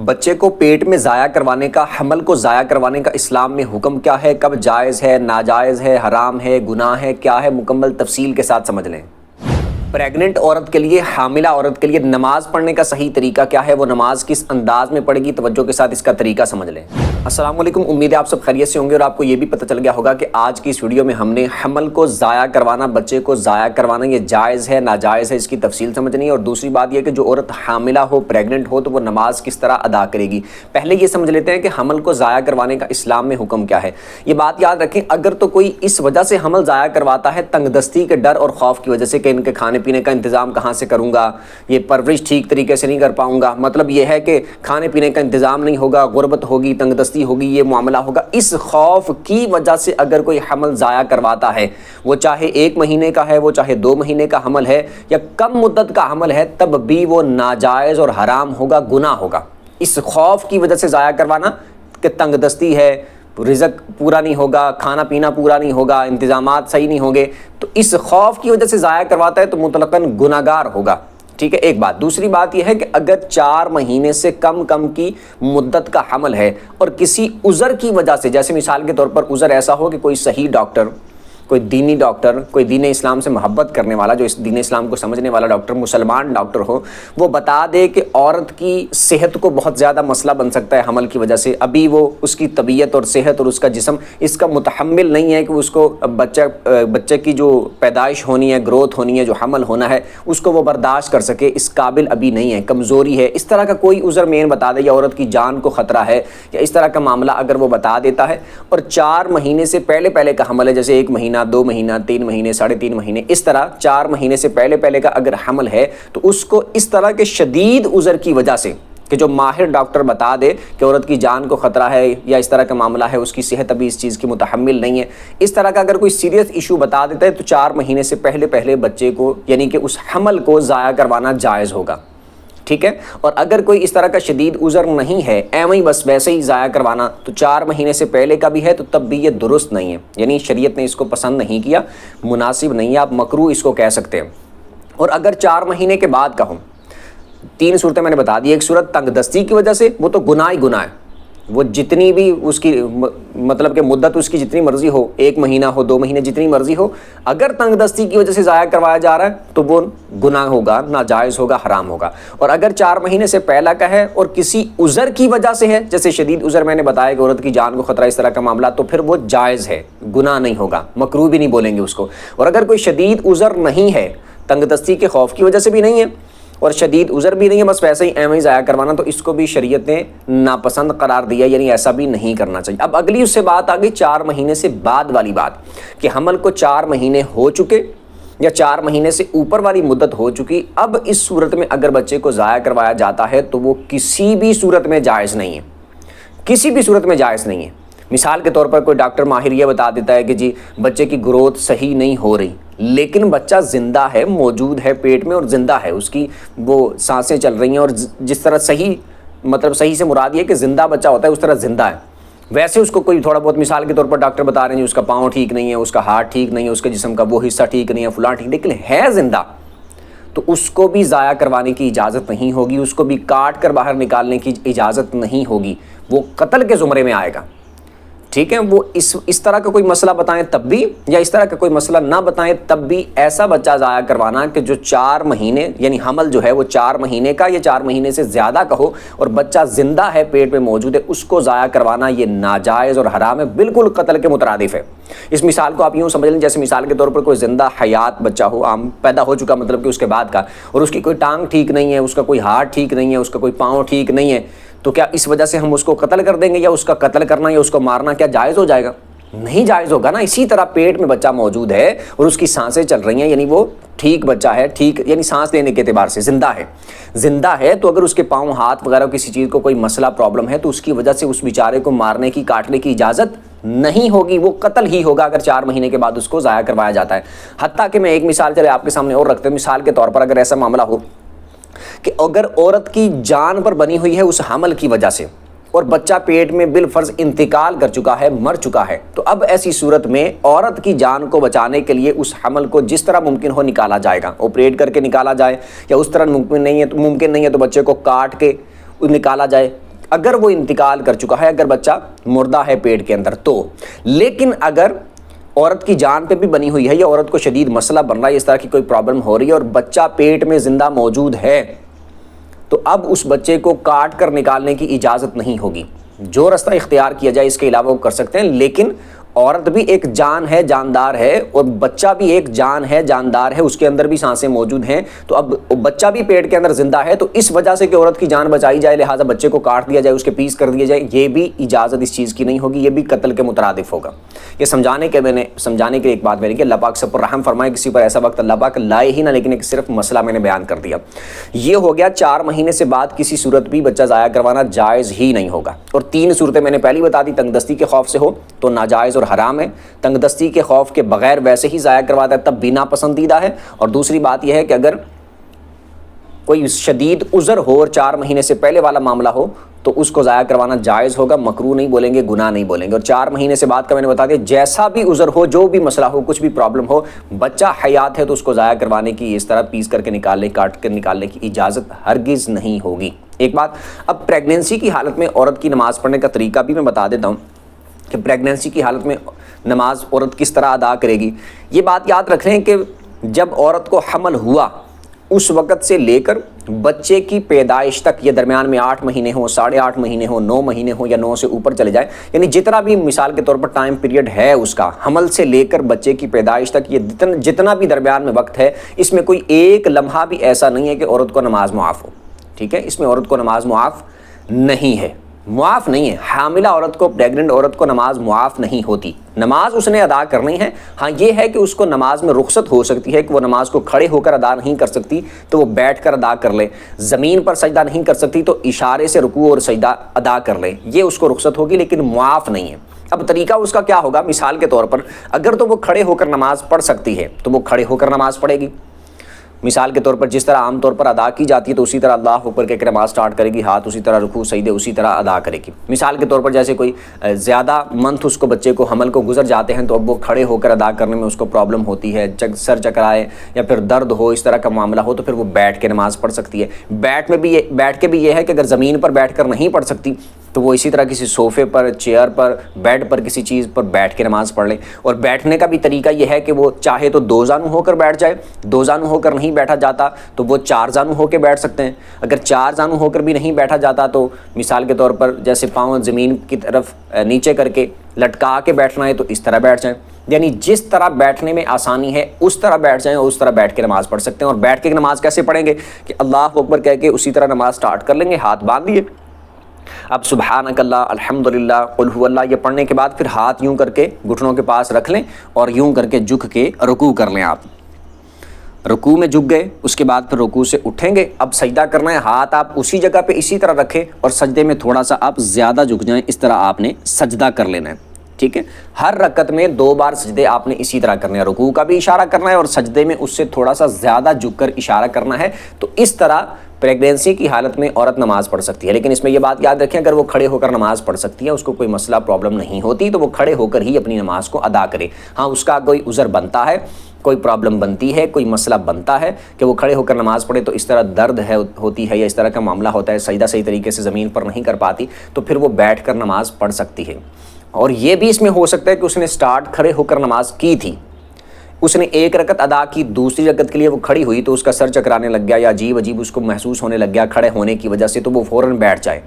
بچے کو پیٹ میں ضائع کروانے کا، حمل کو ضائع کروانے کا اسلام میں حکم کیا ہے؟ کب جائز ہے، ناجائز ہے، حرام ہے، گناہ ہے، کیا ہے؟ مکمل تفصیل کے ساتھ سمجھ لیں۔ پریگننٹ عورت کے لیے، حاملہ عورت کے لیے نماز پڑھنے کا صحیح طریقہ کیا ہے؟ وہ نماز کس انداز میں پڑھے گی؟ توجہ کے ساتھ اس کا طریقہ سمجھ لیں۔ السلام علیکم، امید ہے آپ سب خیریت سے ہوں گے اور آپ کو یہ بھی پتہ چل گیا ہوگا کہ آج کی اس ویڈیو میں ہم نے حمل کو ضائع کروانا، بچے کو ضائع کروانا، یہ جائز ہے ناجائز ہے، اس کی تفصیل سمجھنی ہے۔ اور دوسری بات یہ کہ جو عورت حاملہ ہو، پریگننٹ ہو، تو وہ نماز کس طرح ادا کرے گی۔ پہلے یہ سمجھ لیتے ہیں کہ حمل کو ضائع کروانے کا اسلام میں حکم کیا ہے۔ یہ بات یاد رکھیں، اگر تو کوئی اس وجہ سے حمل ضائع کرواتا ہے، تنگ دستی کے ڈر اور خوف کی وجہ سے کہ ان کے کھانے پینے کا انتظام کہاں سے کروں گا، یہ پرورش ٹھیک طریقے سے نہیں کر پاؤں گا، مطلب یہ ہے کہ کھانے پینے کا انتظام نہیں ہوگا، غربت ہوگی، تنگ دستی ہوگی، یہ معاملہ ہوگا، اس خوف کی وجہ سے اگر کوئی حمل ضائع کرواتا ہے، وہ چاہے 1 مہینے کا ہے، وہ چاہے 2 مہینے کا حمل ہے یا کم مدت کا حمل ہے، تب بھی وہ ناجائز اور حرام ہوگا، گناہ ہوگا۔ اس خوف کی وجہ سے ضائع کروانا کہ تنگ دستی ہے، رزق پورا نہیں ہوگا، کھانا پینا پورا نہیں ہوگا، انتظامات صحیح نہیں ہوں گے، تو اس خوف کی وجہ سے ضائع کرواتا ہے تو مطلقاً گناہگار ہوگا۔ ٹھیک ہے، ایک بات۔ دوسری بات یہ ہے کہ اگر 4 مہینے سے کم کی مدت کا حمل ہے اور کسی عذر کی وجہ سے، جیسے مثال کے طور پر عذر ایسا ہو کہ کوئی صحیح ڈاکٹر، کوئی دینی ڈاکٹر، کوئی دین اسلام سے محبت کرنے والا، جو اس دین اسلام کو سمجھنے والا ڈاکٹر، مسلمان ڈاکٹر ہو، وہ بتا دے کہ عورت کی صحت کو بہت زیادہ مسئلہ بن سکتا ہے حمل کی وجہ سے، ابھی وہ اس کی طبیعت اور صحت اور اس کا جسم اس کا متحمل نہیں ہے کہ اس کو بچے کی جو پیدائش ہونی ہے، گروتھ ہونی ہے، جو حمل ہونا ہے، اس کو وہ برداشت کر سکے، اس قابل ابھی نہیں ہے، کمزوری ہے، اس طرح کا کوئی عذر مین بتا دے، یا عورت کی جان کو خطرہ ہے، یا اس طرح کا معاملہ اگر وہ بتا دیتا ہے، اور 4 مہینے سے پہلے کا حمل ہے، جیسے 1 مہینہ، 2 مہینہ، 3 مہینے، 3.5 مہینے، اس طرح 4 مہینے سے پہلے کا اگر حمل ہے، تو اس کو اس طرح کے شدید عذر کی وجہ سے کہ جو ماہر ڈاکٹر بتا دے کہ عورت کی جان کو خطرہ ہے یا اس طرح کا معاملہ ہے، اس کی صحت ابھی اس چیز کی متحمل نہیں ہے، اس طرح کا اگر کوئی سیریس ایشو بتا دیتا ہے، تو 4 مہینے سے پہلے بچے کو، یعنی کہ اس حمل کو ضائع کروانا جائز ہوگا۔ ٹھیک ہے، اور اگر کوئی اس طرح کا شدید عذر نہیں ہے، ایویں ہی بس ویسے ہی ضائع کروانا، تو 4 مہینے سے پہلے کا بھی ہے تو تب بھی یہ درست نہیں ہے، یعنی شریعت نے اس کو پسند نہیں کیا، مناسب نہیں ہے، آپ مکروہ اس کو کہہ سکتے ہیں۔ اور اگر 4 مہینے کے بعد کا ہو، 3 صورتیں میں نے بتا دی، ایک صورت تنگ دستی کی وجہ سے، وہ تو گناہ ہی گناہ ہے، وہ جتنی بھی اس کی مطلب کہ مدت اس کی جتنی مرضی ہو، 1 مہینہ ہو، 2 مہینے، جتنی مرضی ہو، اگر تنگ دستی کی وجہ سے ضائع کروایا جا رہا ہے تو وہ گناہ ہوگا، ناجائز ہوگا، حرام ہوگا۔ اور اگر 4 مہینے سے پہلا کا ہے اور کسی عذر کی وجہ سے ہے، جیسے شدید عذر میں نے بتایا کہ عورت کی جان کو خطرہ، اس طرح کا معاملہ، تو پھر وہ جائز ہے، گناہ نہیں ہوگا، مکروہ بھی نہیں بولیں گے اس کو۔ اور اگر کوئی شدید عذر نہیں ہے، تنگ دستی کے خوف کی وجہ سے بھی نہیں ہے اور شدید عذر بھی نہیں ہے، بس ویسے ہی ایویں ہی ضائع کروانا، تو اس کو بھی شریعت نے ناپسند قرار دیا، یعنی ایسا بھی نہیں کرنا چاہیے۔ اب اگلی اس سے بات آ گئی 4 مہینے سے بعد والی بات، کہ حمل کو 4 مہینے ہو چکے یا 4 مہینے سے اوپر والی مدت ہو چکی، اب اس صورت میں اگر بچے کو ضائع کروایا جاتا ہے تو وہ کسی بھی صورت میں جائز نہیں ہے، کسی بھی صورت میں جائز نہیں ہے۔ مثال کے طور پر کوئی ڈاکٹر ماہر یہ بتا دیتا ہے کہ جی بچے کی گروتھ صحیح نہیں ہو رہی، لیکن بچہ زندہ ہے، موجود ہے پیٹ میں اور زندہ ہے، اس کی وہ سانسیں چل رہی ہیں، اور جس طرح صحیح مطلب صحیح سے مراد یہ کہ زندہ بچہ ہوتا ہے، اس طرح زندہ ہے، ویسے اس کو کوئی تھوڑا بہت، مثال کے طور پر ڈاکٹر بتا رہے ہیں جی اس کا پاؤں ٹھیک نہیں ہے، اس کا ہاتھ ٹھیک نہیں ہے، اس کے جسم کا وہ حصہ ٹھیک نہیں ہے، فلاں ٹھیک، لیکن ہے زندہ، تو اس کو بھی ضائع کروانے کی اجازت نہیں ہوگی، اس کو بھی کاٹ کر باہر نکالنے کی اجازت نہیں ہوگی، وہ قتل کے زمرے میں آئے گا۔ ٹھیک ہے، وہ اس طرح کا کوئی مسئلہ بتائیں تب بھی، یا اس طرح کا کوئی مسئلہ نہ بتائیں تب بھی، ایسا بچہ ضائع کروانا کہ جو 4 مہینے، یعنی حمل جو ہے وہ 4 مہینے کا یا 4 مہینے سے زیادہ کا ہو اور بچہ زندہ ہے، پیٹ میں موجود ہے، اس کو ضائع کروانا یہ ناجائز اور حرام ہے، بالکل قتل کے مترادف ہے۔ اس مثال کو آپ یوں سمجھ لیں، جیسے مثال کے طور پر کوئی زندہ حیات بچہ ہو، عام پیدا ہو چکا، مطلب کہ اس کے بعد کا، اور اس کی کوئی ٹانگ ٹھیک نہیں ہے، اس کا کوئی ہاتھ ٹھیک نہیں ہے، اس کا کوئی پاؤں ٹھیک نہیں ہے، تو کیا اس وجہ سے ہم اس کو قتل کر دیں گے، یا اس کا قتل کرنا یا اس کو مارنا کیا جائز ہو جائے گا؟ نہیں جائز ہوگا نا۔ اسی طرح پیٹ میں بچہ موجود ہے اور اس کی سانسیں چل رہی ہیں، یعنی وہ ٹھیک بچہ ہے، ٹھیک یعنی سانس لینے کے اعتبار سے زندہ ہے، تو اگر اس کے پاؤں، ہاتھ وغیرہ کسی چیز کو کوئی مسئلہ، پرابلم ہے، تو اس کی وجہ سے اس بیچارے کو مارنے کی، کاٹنے کی اجازت نہیں ہوگی، وہ قتل ہی ہوگا اگر 4 مہینے کے بعد اس کو ضائع کروایا جاتا ہے۔ حتیٰ کہ میں ایک مثال چلے آپ کے سامنے اور رکھتے ہیں، مثال کے طور پر اگر ایسا معاملہ ہو کہ اگر عورت کی جان پر بنی ہوئی ہے اس حمل کی وجہ سے، اور بچہ پیٹ میں بالفرض انتقال کر چکا ہے، مر چکا ہے، تو اب ایسی صورت میں عورت کی جان کو بچانے کے لیے اس حمل کو جس طرح ممکن ہو نکالا جائے گا، آپریٹ کر کے نکالا جائے، یا اس طرح ممکن نہیں ہے تو بچے کو کاٹ کے نکالا جائے، اگر وہ انتقال کر چکا ہے، اگر بچہ مردہ ہے پیٹ کے اندر تو. لیکن اگر عورت کی جان پہ بھی بنی ہوئی ہے یا عورت کو شدید مسئلہ بن رہا ہے، اس طرح کی کوئی پرابلم ہو رہی ہے اور بچہ پیٹ میں زندہ موجود ہے، تو اب اس بچے کو کاٹ کر نکالنے کی اجازت نہیں ہوگی. جو رستہ اختیار کیا جائے اس کے علاوہ وہ کر سکتے ہیں، لیکن عورت بھی ایک جان ہے، جاندار ہے، اور بچہ بھی ایک جان ہے، جاندار ہے، اس کے اندر بھی سانسیں موجود ہیں. تو اب بچہ بھی پیٹ کے اندر زندہ ہے، تو اس وجہ سے کہ عورت کی جان بچائی جائے لہٰذا بچے کو کاٹ دیا جائے، اس کے پیس کر دیے جائے، یہ بھی اجازت اس چیز کی نہیں ہوگی، یہ بھی قتل کے مترادف ہوگا. یہ سمجھانے کے لیے ایک بات میں نے کہ اللہ پاک سب پر رحم فرمائے، کسی پر ایسا وقت اللہ پاک لائے ہی نہ، لیکن ایک صرف مسئلہ میں نے بیان کر دیا. یہ ہو گیا 4 مہینے سے بعد کسی صورت بھی بچہ ضائع کروانا جائز ہی نہیں ہوگا. اور 3 صورتیں میں نے پہلی بتا دی، تنگ دستی کے خوف سے ہو تو ناجائز اور حرام ہے، تنگ دستی کے خوف کے بغیر ویسے ہی ضائع کرواتا ہے تب بھی ناپسندیدہ ہے. اور دوسری بات یہ ہے کہ اگر کوئی شدید عذر ہو اور 4 مہینے سے پہلے والا معاملہ ہو تو اس کو ضائع کروانا جائز ہوگا، مکروہ نہیں بولیں گے، گناہ نہیں بولیں گے. اور 4 مہینے سے بعد کا میں نے بتا دیا، جیسا بھی عذر ہو، جو بھی مسئلہ ہو، کچھ بھی پرابلم ہو، بچہ حیات ہے تو اس کو ضائع کروانے کی، اس طرح پیس کر کے نکالنے، کاٹ کر نکالنے کی اجازت ہرگز نہیں ہوگی. ایک بات، اب پریگننسی کی حالت میں عورت کی نماز پڑھنے کا طریقہ بھی میں بتا دیتا ہوں کہ پریگننسی کی حالت میں نماز عورت کس طرح ادا کرے گی. یہ بات یاد رکھ لیں کہ جب عورت کو حمل ہوا اس وقت سے لے کر بچے کی پیدائش تک، یہ درمیان میں 8 مہینے ہوں، 8.5 مہینے ہوں، 9 مہینے ہوں یا 9 سے اوپر چلے جائے، یعنی جتنا بھی مثال کے طور پر ٹائم پیریڈ ہے اس کا، حمل سے لے کر بچے کی پیدائش تک، یہ جتنا بھی درمیان میں وقت ہے، اس میں کوئی ایک لمحہ بھی ایسا نہیں ہے کہ عورت کو نماز معاف ہو. ٹھیک ہے، اس میں عورت کو نماز معاف نہیں ہے، معاف نہیں ہے. حاملہ عورت کو، پریگننٹ عورت کو نماز معاف نہیں ہوتی، نماز اس نے ادا کرنی ہے. ہاں یہ ہے کہ اس کو نماز میں رخصت ہو سکتی ہے کہ وہ نماز کو کھڑے ہو کر ادا نہیں کر سکتی تو وہ بیٹھ کر ادا کر لے، زمین پر سجدہ نہیں کر سکتی تو اشارے سے رکوع اور سجدہ ادا کر لے، یہ اس کو رخصت ہوگی، لیکن معاف نہیں ہے. اب طریقہ اس کا کیا ہوگا؟ مثال کے طور پر اگر تو وہ کھڑے ہو کر نماز پڑھ سکتی ہے تو وہ کھڑے ہو کر نماز پڑھے گی. مثال کے طور پر جس طرح عام طور پر ادا کی جاتی ہے تو اسی طرح اللہ اکبر کہہ کے نماز سٹارٹ کرے گی، ہاتھ اسی طرح رکوع سجدے اسی طرح ادا کرے گی. مثال کے طور پر جیسے کوئی زیادہ منتھ اس کو بچے کو حمل کو گزر جاتے ہیں تو اب وہ کھڑے ہو کر ادا کرنے میں اس کو پرابلم ہوتی ہے، سر چکرائے یا پھر درد ہو، اس طرح کا معاملہ ہو تو پھر وہ بیٹھ کے نماز پڑھ سکتی ہے. بیٹھ کے بھی یہ ہے کہ اگر زمین پر بیٹھ کر نہیں پڑھ سکتی تو وہ اسی طرح کسی صوفے پر، چیئر پر، بیڈ پر، کسی چیز پر بیٹھ کے نماز پڑھ لیں. اور بیٹھنے کا بھی طریقہ یہ ہے کہ وہ چاہے تو 2 زانو ہو کر بیٹھ جائے، 2 زانو ہو کر نہیں بیٹھا جاتا تو وہ 4 زانو ہو کے بیٹھ سکتے ہیں. اگر 4 زانو ہو کر بھی نہیں بیٹھا جاتا تو مثال کے طور پر جیسے پاؤں زمین کی طرف نیچے کر کے لٹکا کے بیٹھنا ہے تو اس طرح بیٹھ جائیں. یعنی جس طرح بیٹھنے میں آسانی ہے اس طرح بیٹھ جائیں اور اس طرح بیٹھ کے نماز پڑھ سکتے ہیں. اور بیٹھ کے نماز کیسے پڑھیں گے کہ اللہ اکبر کہہ کے اسی طرح نماز سٹارٹ کر لیں گے، ہاتھ باندھ لیے، اب سبحانک اللہ، الحمدللہ، قل هو اللہ، یہ پڑھنے کے بعد پھر ہاتھ یوں کر کے گھٹنوں کے پاس رکھ لیں اور یوں کر کے جھک کے رکوع کر لیں. آپ رکوع میں جھک گئے، اس کے بعد پھر رکوع سے اٹھیں گے، اب سجدہ کرنا ہے، ہاتھ آپ اسی جگہ پہ اسی طرح رکھیں اور سجدے میں تھوڑا سا آپ زیادہ جھک جائیں، اس طرح آپ نے سجدہ کر لینا ہے. ٹھیک ہے، ہر رکعت میں 2 بار سجدے آپ نے اسی طرح کرنے ہیں، رکوع کا بھی اشارہ کرنا ہے اور سجدے میں اس سے تھوڑا سا زیادہ جھک کر اشارہ کرنا ہے. تو اس طرح پریگنینسی کی حالت میں عورت نماز پڑھ سکتی ہے. لیکن اس میں یہ بات یاد رکھیں اگر وہ کھڑے ہو کر نماز پڑھ سکتی ہے، اس کو کوئی مسئلہ پرابلم نہیں ہوتی تو وہ کھڑے ہو کر ہی اپنی نماز کو ادا کرے. ہاں اس کا کوئی عذر بنتا ہے، کوئی پرابلم بنتی ہے، کوئی مسئلہ بنتا ہے کہ وہ کھڑے ہو کر نماز پڑھے تو اس طرح درد ہوتی ہے یا اس طرح کا معاملہ ہوتا ہے، سجدہ صحیح طریقے سے زمین پر نہیں کر پاتی تو پھر وہ بیٹھ کر نماز پڑھ سکتی ہے. اور یہ بھی اس میں ہو سکتا ہے کہ اس نے سٹارٹ کھڑے ہو کر نماز کی تھی، اس نے 1 رکعت ادا کی، دوسری رکعت کے لیے وہ کھڑی ہوئی تو اس کا سر چکرانے لگ گیا یا عجیب اس کو محسوس ہونے لگ گیا کھڑے ہونے کی وجہ سے، تو وہ فوراً بیٹھ جائے،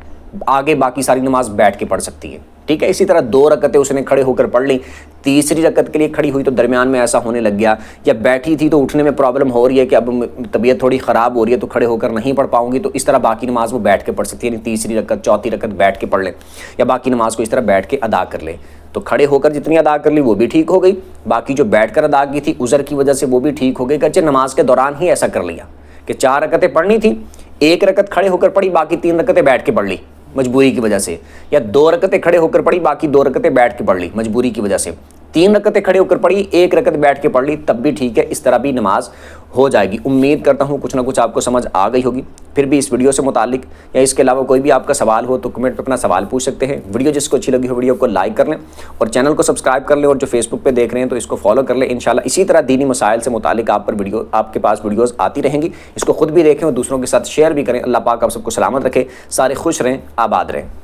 آگے باقی ساری نماز بیٹھ کے پڑھ سکتی ہے. ٹھیک ہے، اسی طرح 2 رکعتیں اس نے کھڑے ہو کر پڑھ لی، تیسری رکعت کے لیے کھڑی ہوئی تو درمیان میں ایسا ہونے لگ گیا یا بیٹھی تھی تو اٹھنے میں پرابلم ہو رہی ہے کہ اب طبیعت تھوڑی خراب ہو رہی ہے تو کھڑے ہو کر نہیں پڑھ پاؤں گی، تو اس طرح باقی نماز وہ بیٹھ کے پڑھ سکتی ہے. یعنی تیسری رکعت، چوتھی رکعت بیٹھ کے پڑھ لیں یا باقی نماز کو اس طرح بیٹھ کے ادا کر لیں. تو کھڑے ہو کر جتنی ادا کر لی وہ بھی ٹھیک ہو گئی، باقی جو بیٹھ کر ادا کی تھی عذر کی وجہ سے وہ بھی ٹھیک ہو گئی. گرچہ نماز کے دوران ہی ایسا کر لیا کہ 4 رکعتیں پڑھنی تھی، 1 رکعت کھڑے ہو کر پڑھی، باقی 3 رکعتیں بیٹھ کے پڑھ لی مجبوری کی وجہ سے، یا 2 رکعتیں کھڑے ہو کر پڑھی، باقی 2 رکعتیں بیٹھ کے پڑھ لی مجبوری کی وجہ سے. 3 رکعتیں کھڑے ہو کر پڑھی، 1 رکعت بیٹھ کے پڑھ لی تب بھی ٹھیک ہے، اس طرح بھی نماز ہو جائے گی۔ امید کرتا ہوں کچھ نہ کچھ آپ کو سمجھ آ گئی ہوگی۔ پھر بھی اس ویڈیو سے متعلق یا اس کے علاوہ کوئی بھی آپ کا سوال ہو تو کمنٹ پہ اپنا سوال پوچھ سکتے ہیں۔ ویڈیو جس کو اچھی لگی ہو ویڈیو کو لائک کر لیں اور چینل کو سبسکرائب کر لیں، اور جو فیس بک پہ دیکھ رہے ہیں تو اس کو فالو کر لیں۔ انشاءاللہ اسی طرح دینی مسائل سے متعلق آپ کے پاس ویڈیوز آتی رہیں گی، اس کو خود بھی دیکھیں اور دوسروں کے ساتھ شیئر بھی کریں۔ اللہ پاک آپ سب کو سلامت رکھے، سارے خوش رہیں، آباد رہیں۔